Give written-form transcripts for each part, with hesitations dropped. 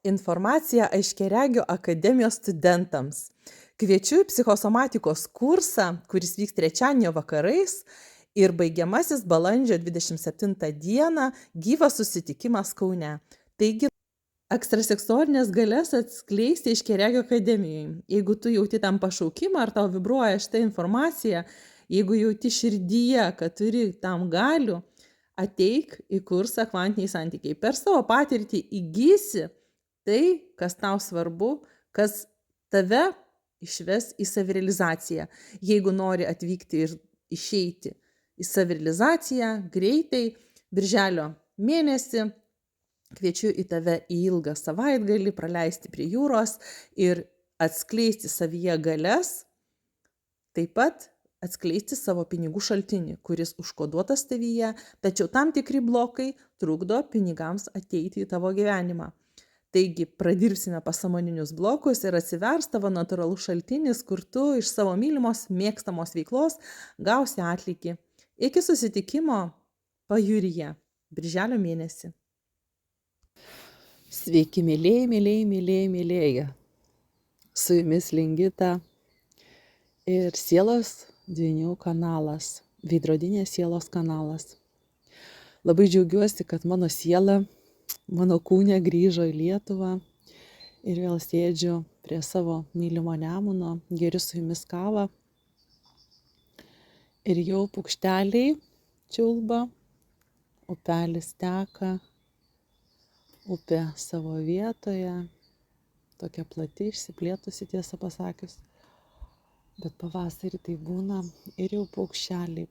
informaciją Aiškiaregio akademijos studentams. Kviečiu į psichosomatikos kursą, kuris vyks trečiadienio vakarais ir baigiamasis balandžio 27 dieną gyvas susitikimas Kaune. Taigi, ekstraseksualinės galias atskleisti Aiškiaregio akademijoje. Jeigu tu jauti tam pašaukimą, ar tau vibruoja šitą informaciją, jeigu jauti širdyje, kad turi tam galių, ateik į kursą Kvantiniai santykiai. Per savo patirtį įgysi tai, kas tau svarbu, kas tave išves į savirealizaciją. Jeigu nori atvykti ir išeiti į savirealizaciją greitai, birželio mėnesį, kviečiu į tave į ilgą savaitgalį praleisti prie jūros ir atskleisti savyje galias, taip pat atskleisti savo pinigų šaltinį, kuris užkoduotas tavyje, tačiau tam tikri blokai trukdo pinigams ateiti į tavo gyvenimą. Taigi pradirbsime pasąmoninius blokus ir atsivers tavo natūralus šaltinis, kur tu iš savo mylimos, mėgstamos veiklos gausi atlygį. Iki susitikimo pajūryje, birželio mėnesį. Sveiki, mėlėjai. Su jumis Lingita ir Sielos dvynių kanalas, veidrodinės sielos kanalas. Labai džiaugiuosi, kad mano siela, mano kūnė grįžo į Lietuvą ir vėl sėdžiu prie savo mylimo Nemuno, geriu su jumis kavą. Ir jau paukšteliai čiulba, upelis teka, upė savo vietoje, tokia plati, išsiplėtusi tiesą pasakius. Bet pavasarį tai būna ir jau paukšteliai.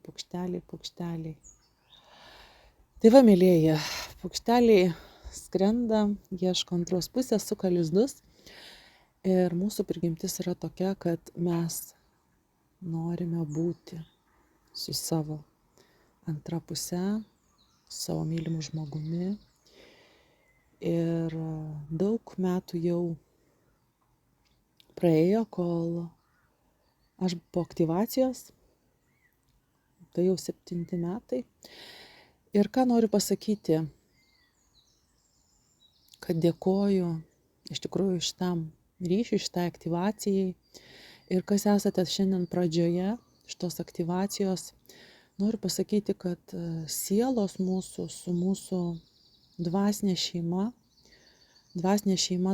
Tai va, mėlėjai, paukšteliai skrenda, ieško antros pusės, suka lizdus. Ir mūsų prigimtis yra tokia, kad mes norime būti su savo antra puse, savo mylimu žmogumi. Ir daug metų jau praėjo, kol aš po aktyvacijos, tai jau 7 metai. Ir ką noriu pasakyti, kad dėkoju iš tikrųjų šitam ryšiui, šitai aktyvacijai. Ir kas esate šiandien pradžioje šitos aktyvacijos, noriu pasakyti, kad sielos mūsų su mūsų dvasinė šeima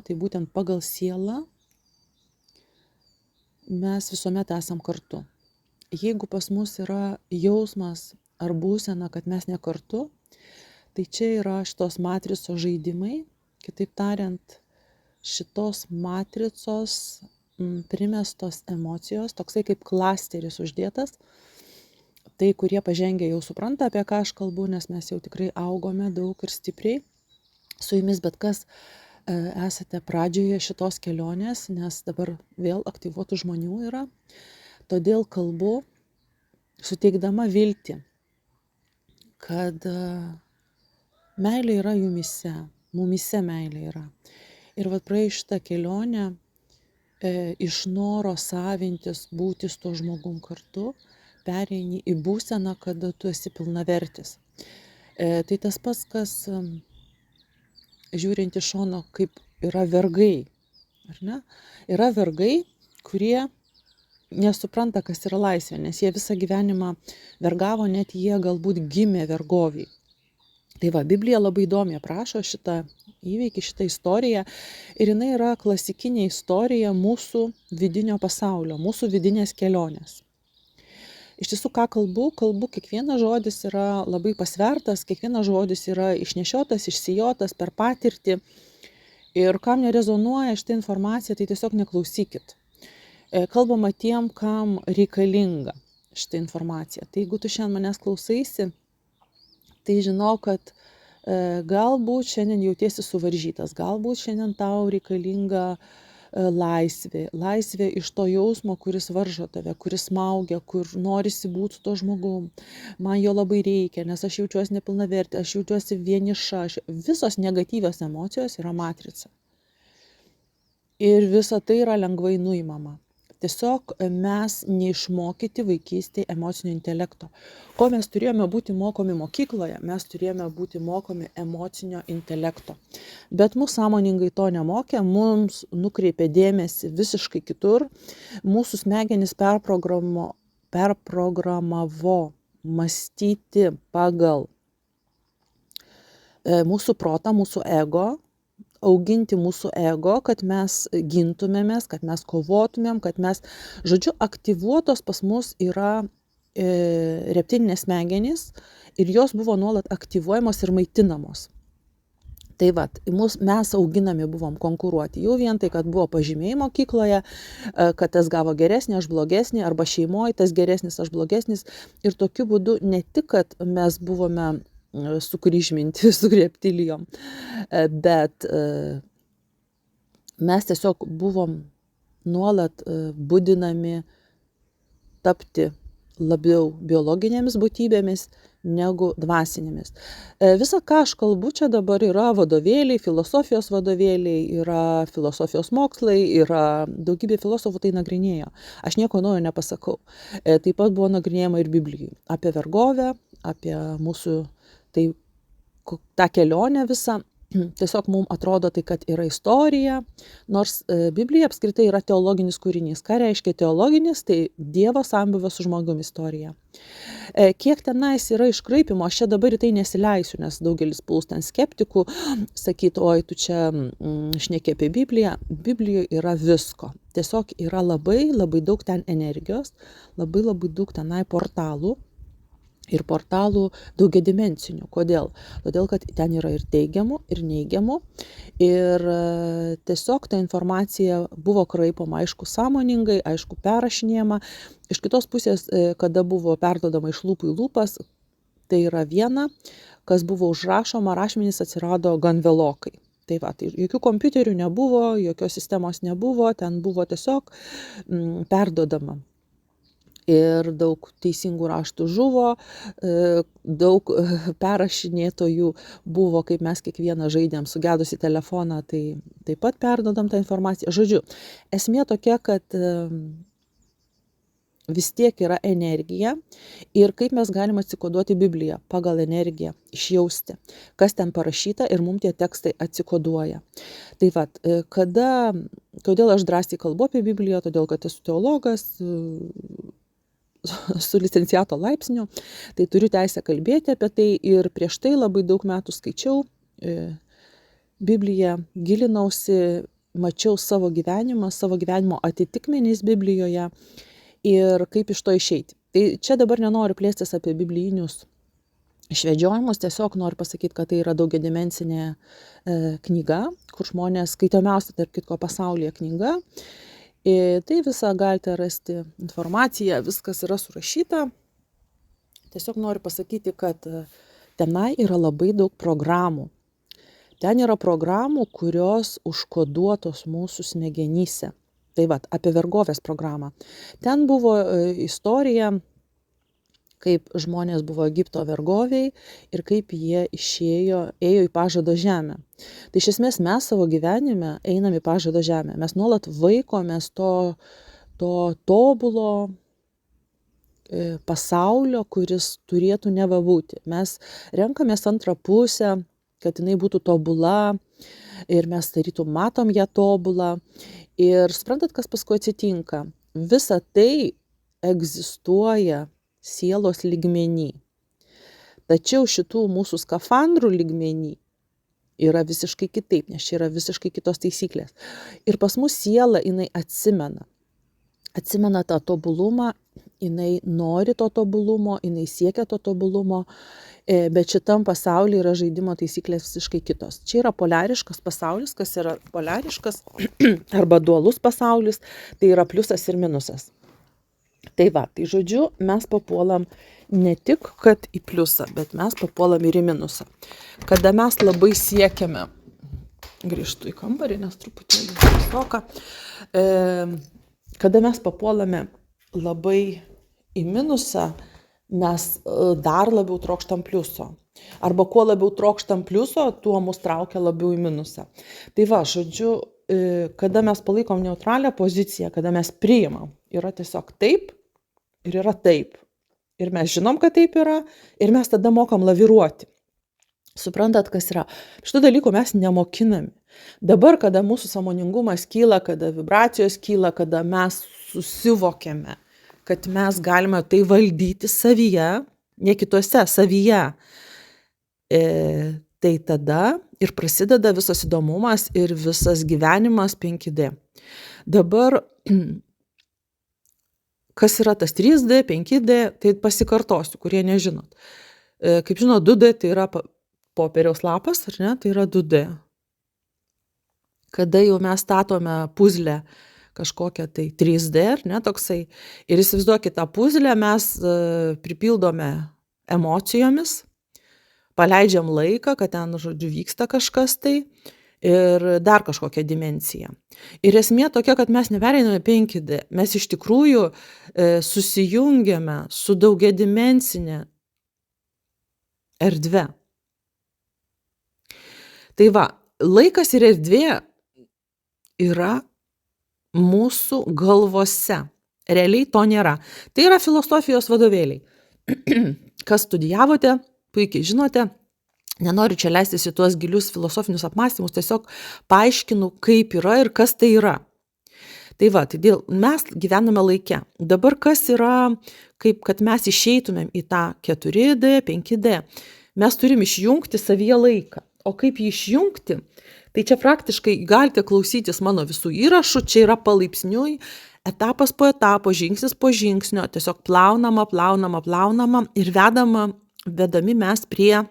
tai būtent pagal sielą mes visuomet esam kartu. Jeigu pas mus yra jausmas ar būsena, kad mes ne kartu, tai čia yra šitos matricos žaidimai, kitaip tariant, šitos matricos primestos emocijos, toksai kaip klasteris uždėtas. Tai, kurie pažengę jau supranta, apie ką aš kalbu, nes mes jau tikrai augome daug ir stipriai su jumis, bet kas esate pradžioje šitos kelionės, nes dabar vėl aktyvuotų žmonių yra. Todėl kalbu, suteikdama viltį, kad meilė yra jumise, mumise meilė yra. Ir vat praėjus šitą kelionę iš noro savintis, būti su tuo žmogum kartu, pereini į būseną, kada tu esi pilnavertis. Tai tas pats, kas žiūrint iš šono, kaip yra vergai, ar ne? Yra vergai, kurie nesupranta, kas yra laisvė, nes jie visą gyvenimą vergavo, net jie galbūt gimė vergoviai. Tai va, Biblija labai įdomiai aprašo šitą įvykį, šitą istoriją ir jinai yra klasikinė istorija mūsų vidinio pasaulio, mūsų vidinės kelionės. Iš tiesų, ką kalbu, kiekvienas žodis yra labai pasvertas, kiekvienas žodis yra išnešiotas, išsijotas per patirtį. Ir kam nerezonuoja šitą informaciją, tai tiesiog neklausykit. Kalbama tiem, kam reikalinga šitą informaciją. Tai jeigu tu šiandien manęs klausaisi, tai žinau, kad galbūt šiandien jautiesi suvaržytas, galbūt šiandien tau reikalinga laisvė iš to jausmo, kuris varžo tave, kuris smaugia, kur norisi būti su to žmogum. Man jo labai reikia, nes aš jaučiuosi nepilnavertė, aš jaučiuosi vieniša. Visos negatyvios emocijos yra matrica. Ir visa tai yra lengvai nuimama. Tiesiog mes neišmokyti vaikystėje emocinio intelekto. Ko mes turėjome būti mokomi mokykloje, mes turėjome būti mokomi emocinio intelekto. Bet mus sąmoningai to nemokė, mums nukreipė dėmesį visiškai kitur. Mūsų smegenys perprogramavo mąstyti pagal mūsų protą, mūsų ego, auginti mūsų ego, kad mes gintumėmės, kad mes kovotumėm, kad mes, žodžiu, aktyvuotos pas mus yra reptilinės smegenys ir jos buvo nuolat aktyvuojamos ir maitinamos. Tai vat, mes auginami buvom konkuruoti. Jau vien tai, kad buvo pažymiai mokykloje, kad tas gavo geresnį, aš blogesnį, arba šeimoje tas geresnis, aš blogesnis. Ir tokiu būdu ne tik, kad mes buvome sukryžminti su reptilijom, bet mes tiesiog buvom nuolat budinami tapti labiau biologinėmis būtybėmis negu dvasinėmis. Visa, ką aš kalbu, čia dabar yra vadovėliai, filosofijos vadovėliai, yra filosofijos mokslai, yra daugybė filosofų tai nagrinėjo. Aš nieko naujo nepasakau. Taip pat buvo nagrinėjama ir Biblijai. Apie vergovę, apie mūsų tą kelionę visą. Tiesiog mums atrodo tai, kad yra istorija, nors Biblija apskritai yra teologinis kūrinys. Ką reiškia teologinis? Tai Dievo sambūvio su žmogumi istorija. Kiek tenais yra iškraipimo, aš čia dabar į tai nesileisiu, nes daugelis puls ten skeptikų sakytų, oi, tu čia šneki apie Bibliją. Biblijoje yra visko. Tiesiog yra labai daug ten energijos, labai daug tenai portalų. Ir portalų daugiadimensinių. Kodėl? Todėl, kad ten yra ir teigiamų, ir neigiamų. Ir tiesiog ta informacija buvo kraipoma, aišku, sąmoningai, aišku, perrašinėjama. Iš kitos pusės, kada buvo perduodama iš lūpų į lūpas, tai yra viena, kas buvo užrašoma, rašmenys atsirado gan vėlokai. Tai va, tai jokių kompiuterių nebuvo, jokios sistemos nebuvo, ten buvo tiesiog perduodama. Ir daug teisingų raštų žuvo, daug perrašinėtojų buvo, kaip mes kiekvieną žaidėm sugedusi telefoną, tai taip pat perdodam tą informaciją. Žodžiu, esmė tokia, kad vis tiek yra energija ir kaip mes galim atsikoduoti Bibliją pagal energiją, išjausti, kas ten parašyta ir mums tie tekstai atsikoduoja. Tai vat, kodėl aš drąsiai kalbu apie Bibliją, todėl kad esu teologas, su licenciato laipsniu, tai turiu teisę kalbėti apie tai ir prieš tai labai daug metų skaičiau Bibliją, gilinausi, mačiau savo gyvenimo atitikmenys Biblijoje ir kaip iš to išeiti. Tai čia dabar nenoriu plėstis apie biblijinius išvedžiojimus, tiesiog noriu pasakyti, kad tai yra daugiadimensinė knyga, kur žmonės skaitomiausia, tarp kitko, pasaulyje knyga. Tai visą galite rasti informaciją, viskas yra surašyta. Tiesiog noriu pasakyti, kad tenai yra labai daug programų. Ten yra programų, kurios užkoduotos mūsų smegenyse. Tai va, apie vergovės programą. Ten buvo istorija, kaip žmonės buvo Egipto vergoviai ir kaip jie ėjo į pažado žemę. Tai iš esmės mes savo gyvenime einam į pažado žemę. Mes nuolat vaikomės to tobulo pasaulio, kuris turėtų neva būti. Mes renkamės antrą pusę, kad jinai būtų tobula ir mes tarytum matom ją tobulą. Ir suprantat, kas paskui atsitinka? Visa tai egzistuoja sielos lygmenį. Tačiau šitų mūsų skafandrų lygmenį yra visiškai kitaip, nes čia yra visiškai kitos taisyklės. Ir pas mus siela, jinai atsimena tą tobulumą, jinai nori to tobulumo, jinai siekia to tobulumo, bet šitam pasaulyje yra žaidimo taisyklės visiškai kitos. Čia yra poliariškas pasaulis, kas yra poliariškas arba dualus pasaulis, tai yra pliusas ir minusas. Tai va, tai žodžiu, mes papuolam ne tik, kad į pliusą, bet mes papuolam ir į minusą. Kada mes labai siekiame, grįžtu į kambarį, nes truputėlį visoka, kada mes papuolame labai į minusą, mes dar labiau trokštam pliuso. Arba kuo labiau trokštam pliuso, tuo mus traukia labiau į minusą. Tai va, žodžiu, kada mes palaikom neutralią poziciją, kada mes priimam, yra tiesiog taip ir yra taip. Ir mes žinom, kad taip yra, ir mes tada mokam laviruoti. Suprantat, kas yra? Šitų dalykų mes nemokinami. Dabar, kada mūsų sąmoningumas kyla, kada vibracijos kyla, kada mes susivokiame, kad mes galime tai valdyti savyje, ne kituose, savyje, tai tada ir prasideda visas įdomumas ir visas gyvenimas 5D. Dabar, kas yra tas 3D, 5D, tai pasikartosiu, kurie nežinot. Kaip žinot, 2D tai yra popieriaus lapas, ar ne, tai yra 2D. Kada jau mes statome puzlę kažkokią tai 3D, ar ne, toksai, ir įsivaizduokit, tą puzlę mes pripildome emocijomis, paleidžiam laiką, kad ten, žodžiu, vyksta kažkas tai ir dar kažkokia dimensija. Ir esmė tokia, kad mes nepereiname 5D, mes iš tikrųjų susijungiame su daugiadimensinė erdve. Tai va, laikas ir erdvė yra mūsų galvose. Realiai to nėra. Tai yra filosofijos vadovėliai. Kas studijavote, puikiai žinote, nenoriu čia leistis į tuos gilius filosofinius apmąstymus, tiesiog paaiškinu, kaip yra ir kas tai yra. Tai va, tai mes gyvename laike. Dabar kas yra, kaip kad mes išeitumėm į tą 4D, 5D. Mes turim išjungti savyje laiką. O kaip jį išjungti, tai čia praktiškai galite klausytis mano visų įrašų, čia yra palaipsniui, etapas po etapo, žingsnis po žingsnio, tiesiog plaunama ir vedami mes prie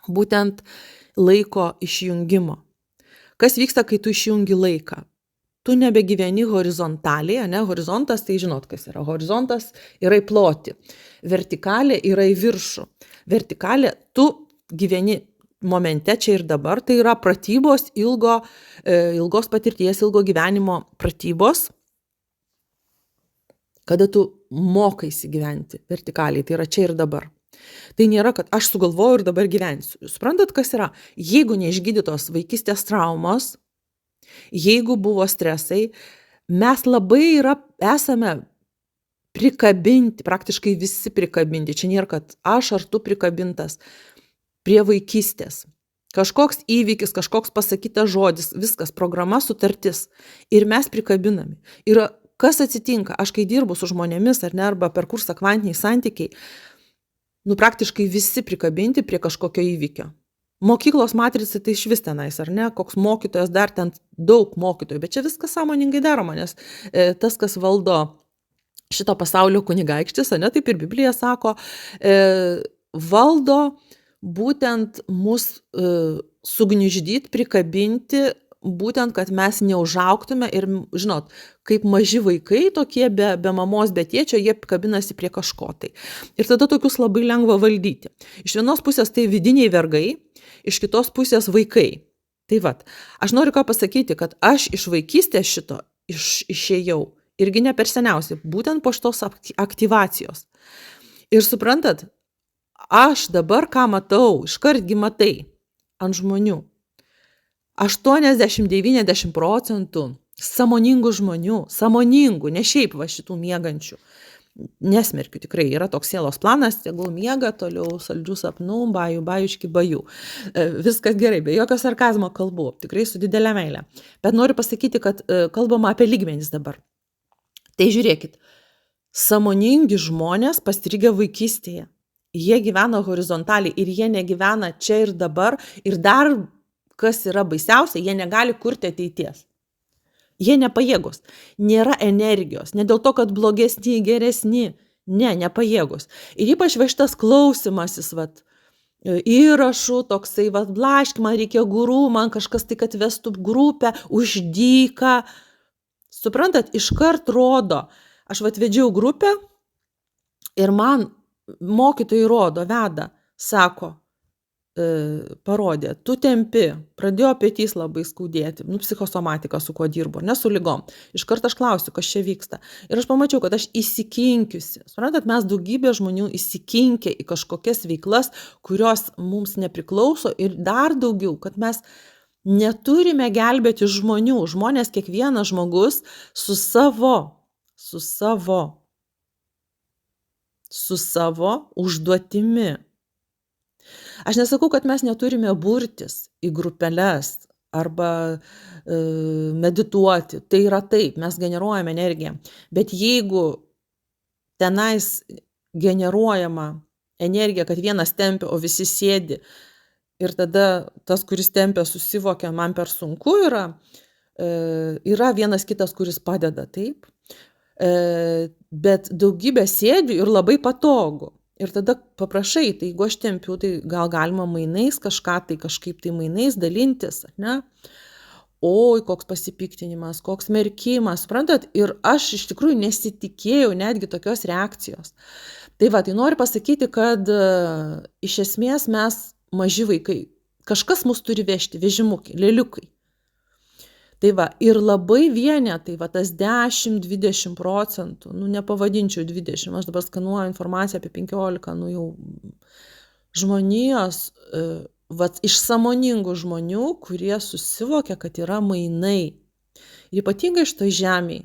būtent laiko išjungimo. Kas vyksta, kai tu išjungi laiką? Tu nebegyveni horizontaliai, ne? Horizontas, tai žinot, kas yra. Horizontas yra į plotį, vertikalė yra į viršų. Vertikalė, tu gyveni momente čia ir dabar, tai yra pratybos, ilgos patirties, ilgo gyvenimo pratybos, kada tu mokaisi gyventi vertikaliai, tai yra čia ir dabar. Tai nėra, kad aš sugalvoju ir dabar gyvensiu. Suprantat, kas yra? Jeigu neišgydytos vaikystės traumos, jeigu buvo stresai, mes labai esame prikabinti, praktiškai visi prikabinti. Čia nėra, kad aš ar tu prikabintas prie vaikystės. Kažkoks įvykis, kažkoks pasakytas žodis, viskas, programa, sutartis. Ir mes prikabinami. Ir kas atsitinka? Aš kai dirbu su žmonėmis, ar ne, arba per kursą kvantiniai santykiai, praktiškai visi prikabinti prie kažkokio įvykio. Mokyklos matrica tai iš vis tenais, ar ne, koks mokytojas, dar ten daug mokytojų, bet čia viskas sąmoningai daroma, nes tas, kas valdo šito pasaulio kunigaikštis, ar ne, taip ir Biblija sako, valdo būtent mus sugniuždyti, prikabinti, būtent, kad mes neužaugtume ir, žinot, kaip maži vaikai, tokie be mamos, be tėčio, jie kabinasi prie kažko tai. Ir tada tokius labai lengva valdyti. Iš vienos pusės tai vidiniai vergai, iš kitos pusės vaikai. Tai vat, aš noriu ką pasakyti, kad aš iš vaikystės šito išėjau, irgi ne per seniausiai, būtent po šitos aktyvacijos. Ir suprantat, aš dabar ką matau, iškartgi matai ant žmonių. 80-90% sąmoningų žmonių, sąmoningų, ne šiaip va šitų miegančių. Nesmerkiu tikrai, yra toks sielos planas, tegul miega, toliau saldžių sapnų, bajuški bajų. Viskas gerai, be jokio sarkazmo kalbu, tikrai su didelė meilė. Bet noriu pasakyti, kad kalbama apie lygmenis dabar. Tai žiūrėkit, sąmoningi žmonės pastrigę vaikystėje. Jie gyvena horizontaliai ir jie negyvena čia ir dabar. Ir dar, kas yra baisiausia, jie negali kurti ateities. Jie nepajėgus. Nėra energijos. Ne dėl to, kad blogesni, geresni. Ne, nepajėgus. Ir ypač va šitas klausimasis, įrašų, toksai, blaškimą, reikia gurų, man kažkas tai, kad vestų grupę, už dyką. Suprantat, iškart rodo. Aš vedžiau grupę ir man mokytojai rodo, veda, sako, parodė, tu tempi, pradėjo petys labai skaudėti, psichosomatika, su kuo dirbu, ne su ligom. Iš karto aš klausiu, kas čia vyksta. Ir aš pamačiau, kad aš įsikinkiusi. Suprantat, mes daugybė žmonių įsikinkę į kažkokias veiklas, kurios mums nepriklauso ir dar daugiau, kad mes neturime gelbėti žmonių. Žmonės, kiekvienas žmogus su savo užduotimi. Aš nesakau, kad mes neturime burtis į grupeles arba medituoti. Tai yra taip, mes generuojame energiją. Bet jeigu tenais generuojama energija, kad vienas tempia, o visi sėdi, ir tada tas, kuris tempia, susivokia, man per sunku yra vienas kitas, kuris padeda, taip. Bet daugybė sėdi ir labai patogu. Ir tada paprašai, tai jeigu aš tempiu, tai gal galima mainais kažkaip tai mainais dalintis, ne? Oi, koks pasipiktinimas, koks merkimas, suprantat? Ir aš iš tikrųjų nesitikėjau netgi tokios reakcijos. Tai noriu pasakyti, kad iš esmės mes maži vaikai. Kažkas mus turi vežti, vežimukai, lėliukai. Ir labai vienetai, tas 10-20%, nepavadinčiau 20, aš dabar skanuoju informaciją apie 15, jau žmonijos, iš sąmoningų žmonių, kurie susivokia, kad yra mainai. Ir ypatingai šitoj žemėje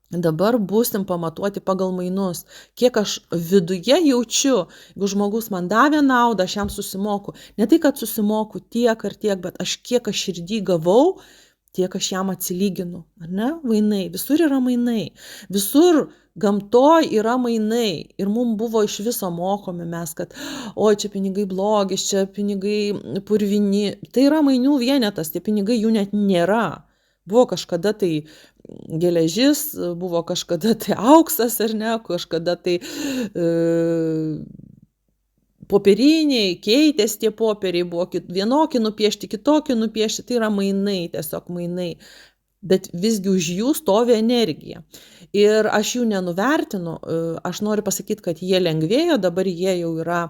dabar būsim pamatuoti pagal mainus. Kiek aš viduje jaučiu, jeigu žmogus man davė naudą, aš jam susimoku. Ne tai, kad susimoku tiek ar tiek, bet kiek aš širdį gavau, tiek aš jam atsilyginu, ar ne? Mainai, visur yra mainai, visur gamtoj yra mainai ir mums buvo iš viso mokomi mes, kad oi, čia pinigai blogis, čia pinigai purvini, tai yra mainų vienetas, tie pinigai jų net nėra. Buvo kažkada tai geležis, buvo kažkada tai auksas, ar ne, kažkada tai popieriniai, keitės tie popieriai, buvo vienokie nupiešti, kitokie nupiešti, tai yra mainai, tiesiog mainai. Bet visgi už jų stovi energija. Ir aš jų nenuvertinu, aš noriu pasakyti, kad jie lengvėjo, dabar jie jau yra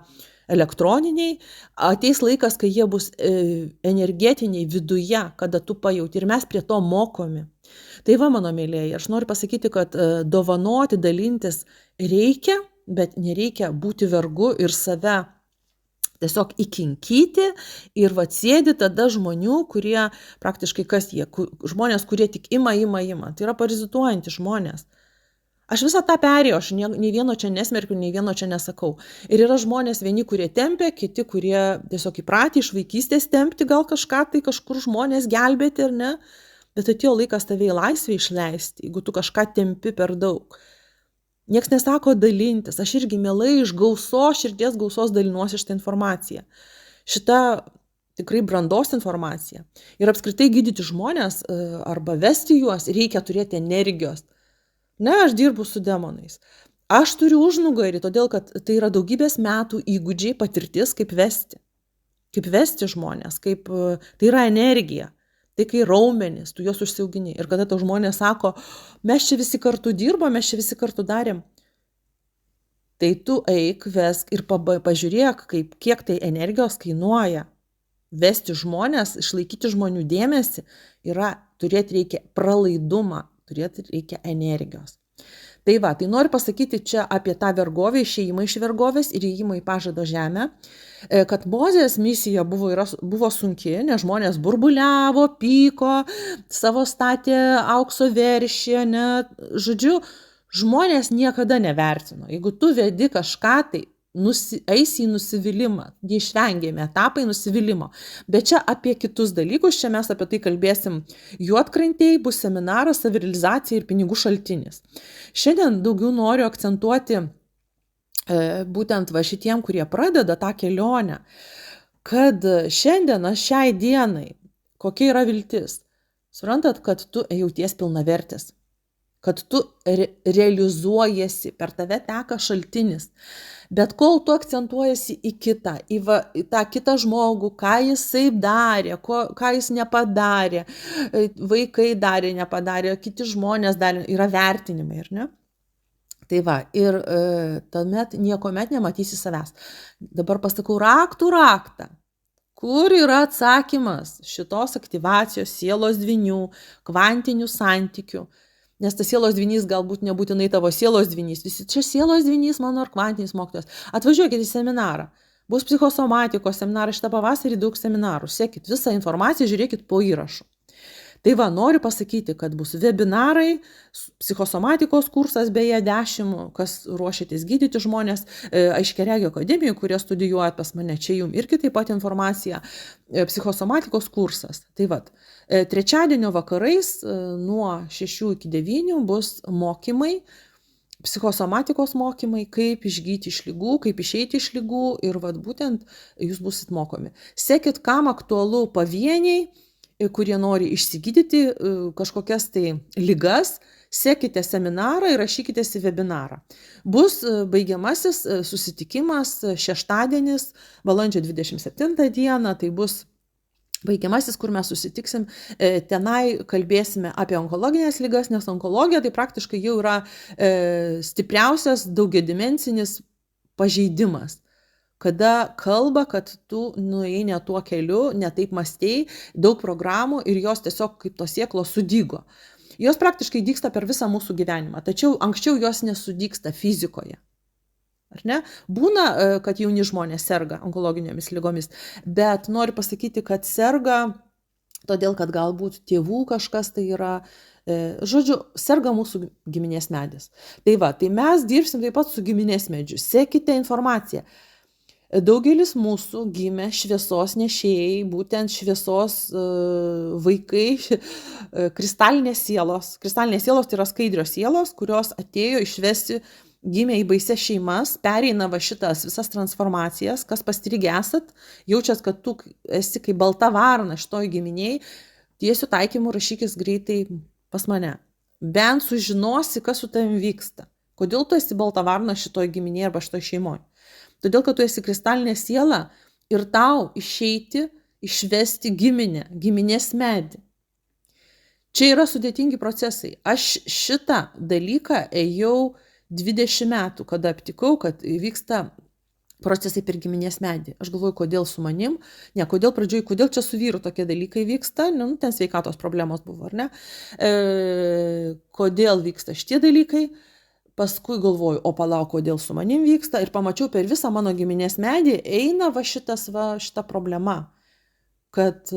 elektroniniai, ateis laikas, kai jie bus energetiniai viduje, kada tu pajauti ir mes prie to mokomi. Tai mano mėlėjai, aš noriu pasakyti, kad dovanoti, dalintis reikia, bet nereikia būti vergu ir save tiesiog įkinkyti ir sėdi tada žmonių, kurie praktiškai žmonės, kurie tik ima. Tai yra parazituojantys žmonės. Aš visą tą perėjau, aš nei vieno čia nesmerkiu, nei vieno čia nesakau. Ir yra žmonės, vieni, kurie tempia, kiti, kurie tiesiog įpratę iš vaikystės tempti gal kažką, tai kažkur žmonės gelbėti ar ne. Bet atėjo laikas tave į laisvę išleisti, jeigu tu kažką tempi per daug. Niekas nesako dalintis, aš irgi mielai iš širdies gausos dalinuosi šitą informaciją. Šitą tikrai brandos informaciją. Ir apskritai gydyti žmonės arba vesti juos reikia turėti energijos. Ne, aš dirbu su demonais. Aš turiu užnugarį, todėl kad tai yra daugybės metų įgūdžiai, patirtis, kaip vesti. Kaip vesti žmonės, tai yra energija. Tai kai raumenys, tu juos užsiaugini. Ir kada tau žmonės sako, mes čia visi kartu dirbom, mes čia visi kartu darėm. Tai tu eik, vesk ir pažiūrėk, kiek tai energijos kainuoja. Vesti žmonės, išlaikyti žmonių dėmesį, turėti reikia pralaidumą, turėti reikia energijos. Tai noriu pasakyti čia apie tą vergovę, išėjimą iš vergovės ir įėjimą į pažado žemę, kad Mozės misija buvo sunki, nes žmonės burbuliavo, pyko, savo statė aukso veršį, žodžiu, žmonės niekada nevertino. Jeigu tu vedi kažką, tai eisi į nusivylimą, neišvengiami etapai nusivylimą. Bet čia apie kitus dalykus, čia mes apie tai kalbėsim Juodkrantėj, bus seminaras savirealizacija ir pinigų šaltinis. Šiandien daugiau noriu akcentuoti būtent šitiem, kurie pradeda tą kelionę, kad šiandien šiai dienai, kokia yra viltis, suprantat, kad tu jauties pilnavertis, kad tu realizuojasi, per tave teka šaltinis. Bet kol tu akcentuojasi į kitą, į tą kitą žmogų, ką jisai darė, ką jis nepadarė, vaikai darė, nepadarė, kiti žmonės darė, yra vertinimai, ar ne? Tai ir tuomet niekuomet nematysi savęs. Dabar pasakau raktą. kur yra atsakymas šitos aktyvacijos, sielos dvynių, kvantinių santykių. Nes tas sielos dvynys galbūt nebūtinai tavo sielos dvynys. Visi čia sielos dvynys mano ar kvantinis mokytojas. Atvažiuokit į seminarą. Bus psichosomatikos seminarai, šitą pavasarį daug seminarų. Sekit visą informaciją, žiūrėkit po įrašų. Tai va, noriu pasakyti, kad bus webinarai, psichosomatikos kursas beje 10, kas ruošiatės gydyti žmonės, Aiškiaregio akademijoje, kurie studijuojat pas mane, čia jums irgi taip pat informacija, psichosomatikos kursas. Tai va, trečiadienio vakarais nuo 6 iki 9 bus mokymai, psichosomatikos mokymai, kaip išgyti iš lygų, kaip išeiti iš lygų ir vat būtent jūs busit mokomi. Sekit, kam aktualu pavieniai, kurie nori išsigydyti kažkokias tai ligas, sekite seminarą ir rašykitės į webinarą. Bus baigiamasis susitikimas šeštadienis, balandžio 27 dieną, tai bus baigiamasis, kur mes susitiksim, tenai kalbėsime apie onkologinės ligas, nes onkologija tai praktiškai jau yra stipriausias daugiadimensinis pažeidimas. Kada kalba, kad tu nuėjai ne tuo keliu, ne taip mąstei, daug programų ir jos tiesiog kaip tos sėklos sudygo. Jos praktiškai dygsta per visą mūsų gyvenimą, tačiau anksčiau jos nesudygsta fizikoje. Ar ne? Būna, kad jauni žmonės serga onkologinėmis ligomis, bet noriu pasakyti, kad serga todėl, kad galbūt tėvų kažkas tai yra, žodžiu, serga mūsų giminės medis. Tai va, tai mes dirbsim taip pat su giminės medžiu. Sekite informaciją. Daugelis mūsų gimė šviesos nešėjai, būtent šviesos vaikai, kristalinės sielos. Kristalinės sielos tai yra skaidrios sielos, kurios atėjo išvesti, gimė į baisias šeimas, pereina va šitas visas transformacijas, kas pastrigę esat, jaučiat, kad tu esi kaip balta varna šitoj giminiai, tiesiu taikymu rašykis greitai pas mane. Bent sužinosi, kas su tavim vyksta. Kodėl tu esi balta varna šitoj giminėje arba šitoj šeimoje. Todėl, kad tu esi kristalinė siela ir tau išeiti, išvesti giminę, giminės medį. Čia yra sudėtingi procesai. Aš šitą dalyką ėjau 20 metų, kada aptikau, kad vyksta procesai per giminės medį. Aš galvoju, kodėl su manim, ne, kodėl pradžioj, kodėl čia su vyru tokie dalykai vyksta, nu, ten sveikatos problemos buvo, ar ne? Kodėl vyksta šitie dalykai? Paskui galvoju, o palauk, kodėl su manim vyksta ir pamačiau per visą mano giminės medį eina va šita problema, kad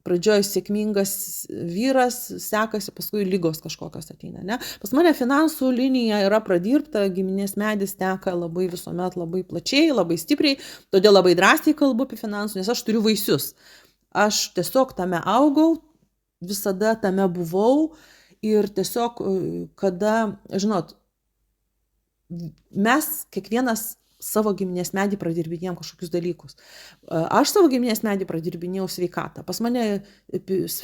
pradžioj sėkmingas vyras, sekasi, paskui lygos kažkokios ateina, ne? Pas mane finansų linija yra pradirbta, giminės medis teka labai visuomet, labai plačiai, labai stipriai, todėl labai drąsiai kalbu apie finansų, nes aš turiu vaisius. Aš tiesiog tame augau, visada tame buvau. Ir tiesiog, kada, žinot, mes kiekvienas savo giminės medį pradirbinėjom kažkokius dalykus. Aš savo giminės medį pradirbinėjau sveikatą. Pas mane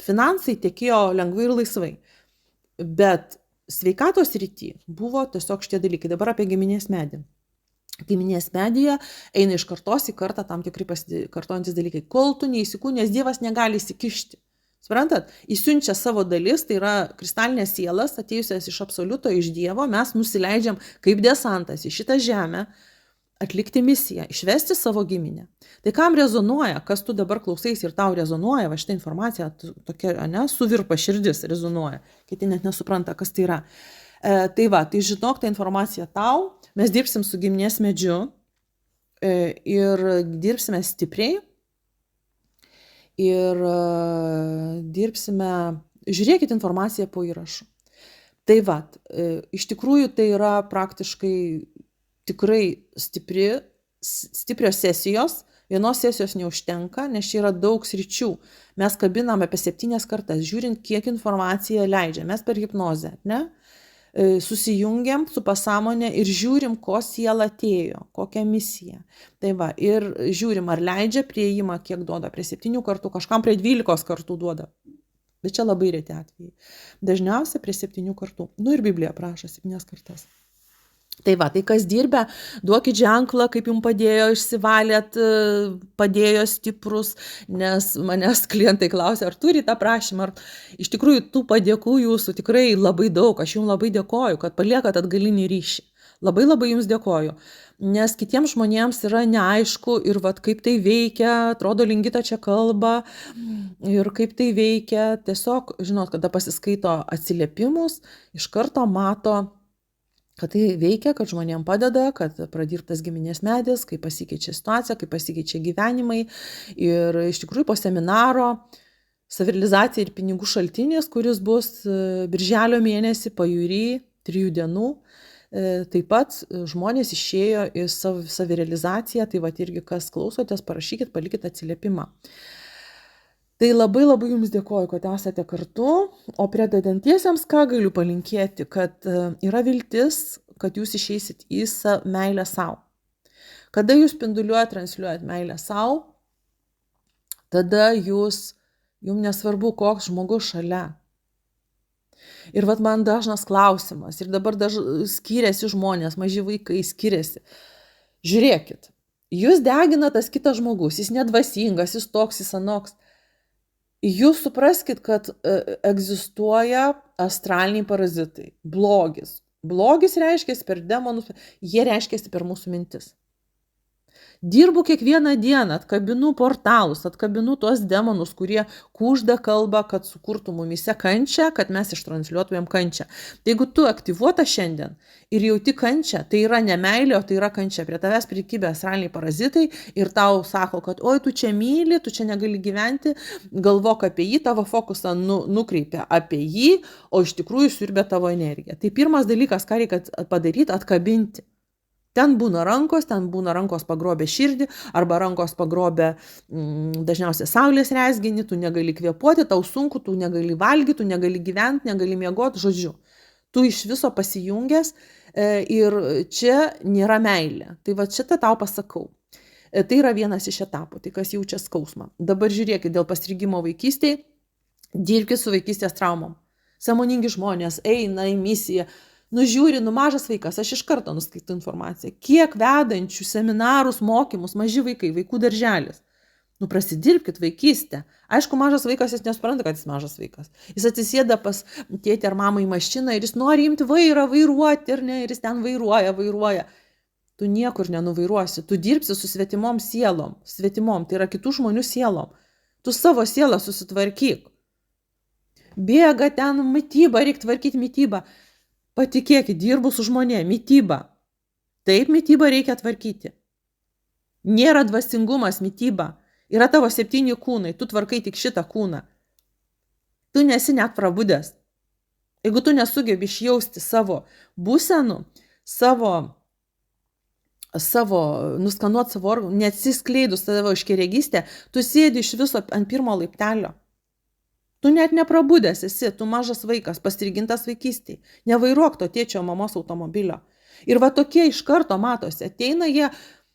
finansai tekėjo lengvai ir laisvai. Bet sveikatos ryty buvo tiesiog šitie dalykai. Dabar apie giminės medį. Giminės medyje eina iš kartos į kartą tam tikrai pasikartojantis dalykai. Kol tu neįsikūnęs, Dievas negali įsikišti. Suprantat, įsiunčia savo dalis, tai yra kristalinės sielas, atėjusias iš absoliuto, iš Dievo, mes nusileidžiam kaip desantas į šitą žemę, atlikti misiją, išvesti savo giminę. Tai kam rezonuoja, kas tu dabar klausaisi ir tau rezonuoja, va šitą informaciją, tokia, ne, suvirpa širdis rezonuoja, kiti net nesupranta, kas tai yra. Tai va, tai žinok tą informaciją tau, mes dirbsim su giminės medžiu ir dirbsime stipriai. Ir dirbsime, žiūrėkit informaciją po įrašu. Tai va, iš tikrųjų tai yra praktiškai tikrai stiprios sesijos, vienos sesijos neužtenka, nes čia yra daug sričių. Mes kabinam apie 7 kartas, žiūrint, kiek informacija leidžia. Mes per hipnozę, ne? Susijungiam su pasąmonė ir žiūrim, ko siela atėjo, kokią misiją. Tai va, ir žiūrim, ar leidžia prieimą, kiek duoda, prie 7 kartų, kažkam prie 12 kartų duoda. Bet čia labai reti atvejai. Dažniausiai prie 7 kartų. Nu ir Biblija prašo 7 kartas. Tai va, tai kas dirbę, duokit ženklą, kaip jums padėjo, išsivalėt, padėjo stiprus, nes manęs klientai klausia, ar turi tą prašymą, ar iš tikrųjų tų padėkų jūsų tikrai labai daug, aš jums labai dėkoju, kad paliekat atgalinį ryšį. Labai labai jums dėkoju. nes kitiems žmonėms yra neaišku ir vat kaip tai veikia, atrodo Lingita čia kalba ir kaip tai veikia. Tiesiog, žinot, kada pasiskaito atsiliepimus, iš karto mato, kad tai veikia, kad žmonėm padeda, kad pradirbtas giminės medis, kaip pasikeičia situacija, kaip pasikeičia gyvenimai. Ir iš tikrųjų po seminaro Savirealizacija ir pinigų šaltinis, kuris bus birželio mėnesį pajūry 3 dienų. Taip pat žmonės išėjo į savirealizaciją, tai vat irgi kas klausotės, parašykit, palikit atsiliepimą. Tai labai labai jums dėkoju, kad esate kartu, o pradedantiesiems ką galiu palinkėti, kad yra viltis, kad jūs išeisit į meilę savo. Kada jūs spinduliuojat, transliuojat meilę savo, tada jums nesvarbu, koks žmogus šalia. Ir vat man dažnas klausimas, ir dabar skiriasi žmonės, maži vaikai skiriasi. Žiūrėkit, jūs degina tas kitas žmogus, jis nedvasingas, jis toks, jis anoks. Jūs supraskit, kad egzistuoja astraliniai parazitai, blogis. Blogis reiškiasi per demonus, jie reiškiasi per mūsų mintis. Dirbu kiekvieną dieną, atkabinu portalus, atkabinu tuos demonus, kurie kužda kalbą, kad sukurtų mumise kančią, kad mes ištransliuotumėm kančią. Tai jeigu tu aktyvuota šiandien ir jauti kančią, tai yra ne meilė, o tai yra kančia. Prie tavęs prikibę astraliniai parazitai ir tau sako, kad oi, tu čia myli, tu čia negali gyventi, galvok apie jį, tavo fokusą nukreipia apie jį, o iš tikrųjų siurbia tavo energiją. Tai pirmas dalykas, ką reikia padaryti, atkabinti. Ten būna rankos pagrobę širdį, arba rankos pagrobę dažniausiai saulės rezginį, tu negali kvėpuoti, tau sunku, tu negali valgyti, tu negali gyventi, negali miegoti, žodžiu. Tu iš viso pasijungęs ir čia nėra meilė. Tai va šitą tau pasakau. Tai yra vienas iš etapų, tai kas jaučia skausmą. Dabar žiūrėkit, dėl pastrigimo vaikystėje, dirbkit su vaikystės traumom. Sąmoningi žmonės eina į misiją. Žiūri, mažas vaikas, aš iš karto nuskaitau informaciją. Kiek vedančių seminarus, mokymus, maži vaikai, vaikų darželis. Prasidirbkit vaikystę. Aišku, mažas vaikas, jis nesupranta, kad jis mažas vaikas. Jis atsisėda pas tėtį ar mamą į mašiną ir jis nori imti vairą, vairuoti, ir jis ten vairuoja. Tu niekur nenuvairuosi, tu dirbsi su svetimom sielom. Svetimom, tai yra kitų žmonių sielom. Tu savo sielą susitvarkyk. Bėga ten mitybą, reikia tvarkyti mitybą. Patikėkit, dirbu su žmonėmis, mityba. Taip, mitybą reikia tvarkyti. Nėra dvasingumas mityba. Yra tavo 7 kūnai, tu tvarkai tik šitą kūną. Tu nesi net prabudęs. Jeigu tu nesugebi išjausti savo būsenų, nuskanuoti savo organų, neatsiskleidus savo iškeregystę, tu sėdi iš viso ant 1 laiptelio. Tu net neprabudęs esi, tu mažas vaikas, pastrigintas vaikystėje. Nevairuok to tėčio mamos automobilio. Ir va tokie iš karto matosi, ateina jie,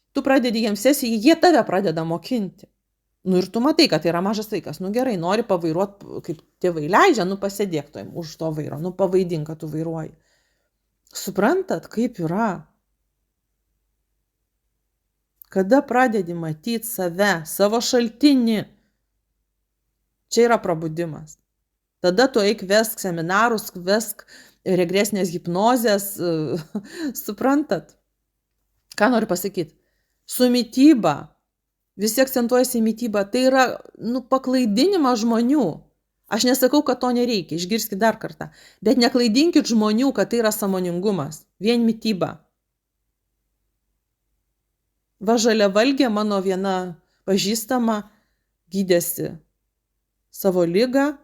tu pradedi jiems sesiją, jie tave pradeda mokinti. Ir tu matai, kad tai yra mažas vaikas. Gerai, nori pavairuoti, kaip tėvai leidžia, pasėdėk to už to vairo, pavaidink, kad tu vairuoji. Suprantat, kaip yra? Kada pradedi matyti save, savo šaltinį, čia yra prabudimas. Tada tu eik vesk seminarus, vesk regresinės hipnozės, suprantat? Ką noriu pasakyti? Su mityba, visi akcentuojasi į mitybą, tai yra paklaidinimas žmonių. Aš nesakau, kad to nereikia, išgirskit dar kartą, bet neklaidinkit žmonių, kad tai yra sąmoningumas, vien mityba. Va žaliavalgė mano viena pažįstama gydėsi savo ligą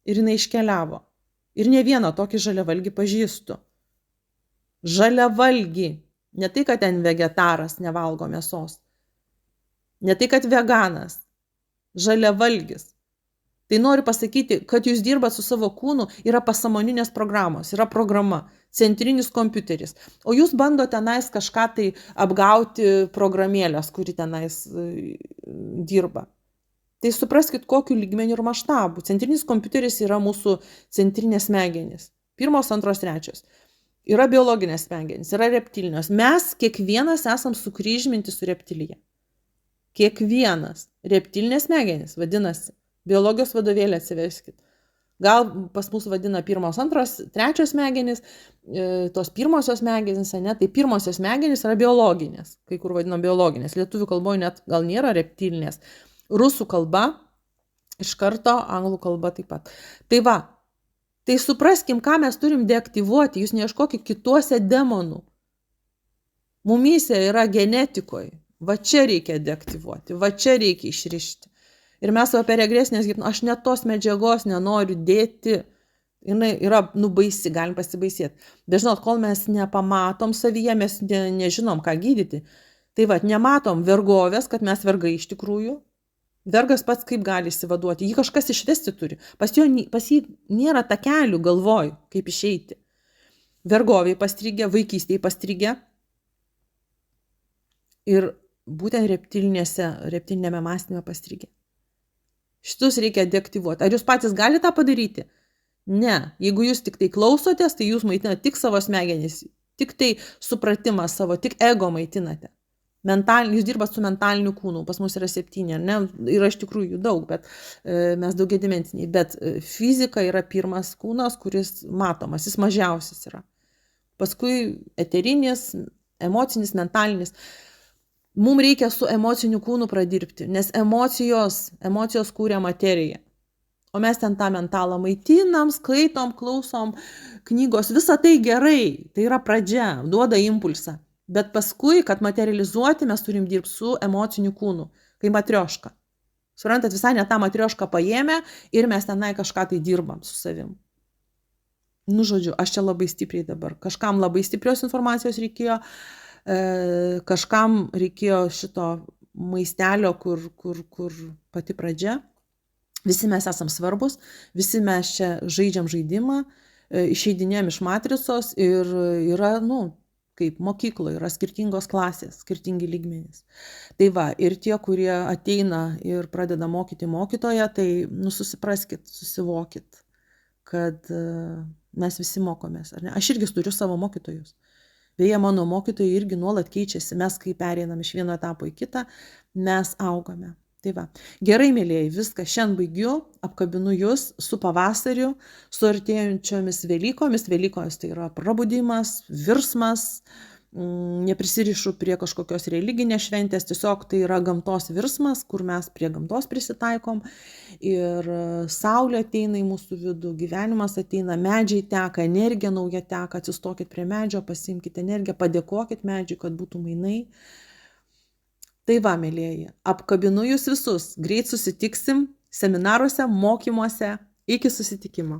ir jinai iškeliavo. Ir ne vieną tokį žaliavalgį pažįstu. Žaliavalgį. Ne tai, kad ten vegetaras nevalgo mėsos. Ne tai, kad veganas. Žaliavalgis. Tai noriu pasakyti, kad jūs dirbat su savo kūnu, yra pasąmoninės programos, yra programa, centrinis kompiuteris. O jūs bando tenais kažką tai apgauti programėlės, kuri tenais dirba. Tai supraskit, kokiu lygmeniu ir maštabu. Centrinis kompiuteris yra mūsų centrinės smegenys. 1, 2, 3. Yra biologinės smegenys, yra reptilinės. Mes kiekvienas esam sukryžminti su reptilija. Kiekvienas. Reptilinės smegenys vadinasi. Biologijos vadovėlį atsiveskit. Gal pas mus vadina pirmos, antros, trečios smegenys, tos pirmosios smegenys, ne, tai pirmosios smegenys yra biologinės, kai kur vadino biologinės, lietuvių kalboje net gal nėra reptilinės, rusų kalba, iš karto anglų kalba taip pat. Tai va, tai supraskim, ką mes turim deaktyvuoti, jūs neieškokit kituose demonų. Mumyse yra genetikoje, va čia reikia deaktyvuoti, va čia reikia išrišti. Ir mes per regresinės hipnozės, aš net tos medžiagos nenoriu dėti, jinai yra baisi, galim pasibaisėti. Bet žinot, kol mes nepamatom savyje, mes nežinom, ką gydyti. Tai va, nematom vergovės, kad mes vergai iš tikrųjų. Vergas pats kaip gali išsivaduoti, jį kažkas išvesti turi. Pas jį nėra takelių galvoj, kaip išeiti. Vergoviai pastrigė, vaikystėje pastrigė. Ir būtent reptilinėme mąstyme pastrigė. Šitus reikia deaktyvuoti. Ar jūs patys galite tą padaryti? Ne. Jeigu jūs tik tai klausotės, tai jūs maitinate tik savo smegenys, tik tai supratimą savo, tik ego maitinate. Jūs dirbat su mentaliniu kūnu, pas mus yra 7, ne? Yra iš tikrųjų daug, bet mes daugiadimenciniai. Bet fizika yra pirmas kūnas, kuris matomas, jis mažiausias yra. Paskui eterinis, emocinis, mentalinis. Mums reikia su emociniu kūnu pradirbti, nes emocijos kūrė materiją. O mes ten tą mentalą maitinam, skaitom, klausom, knygos, visa tai gerai, tai yra pradžia, duoda impulsą. Bet paskui, kad materializuoti, mes turim dirbti su emociniu kūnu, kai matrioška. Suprantat, visai ne tą matriošką paėmė ir mes tenai kažką tai dirbam su savim. Nu, žodžiu, aš čia labai stipriai dabar. Kažkam labai stiprios informacijos reikėjo, kažkam reikėjo šito maistelio, kur pati pradžia. Visi mes esam svarbus, visi mes čia žaidžiam žaidimą, išeidinėjom iš matricos ir yra, kaip mokykloje, yra skirtingos klasės, skirtingi lygmenys. Tai va, ir tie, kurie ateina ir pradeda mokyti mokytoją, tai susipraskit, susivokit, kad mes visi mokomės. Ar ne? Aš irgi turiu savo mokytojus. Beje, mano mokytojai irgi nuolat keičiasi. Mes, kai pereinam iš vieno etapo į kitą, mes augame. Tai va, gerai, mėlėjai, viską šiandien baigiu, apkabinu jūs su pavasariu, su artėjančiomis Velykomis. Velykos tai yra prabudimas, virsmas, neprisirišu prie kažkokios religinės šventės, tiesiog tai yra gamtos virsmas, kur mes prie gamtos prisitaikom ir saulė ateina į mūsų vidų, gyvenimas ateina, medžiai teka, energija nauja teka, atsistokit prie medžio, pasiimkite energiją, padėkokit medžiui, kad būtų mainai. Tai va, mėlėjai, apkabinu jūs visus, greit susitiksim seminaruose, mokymuose, iki susitikimo.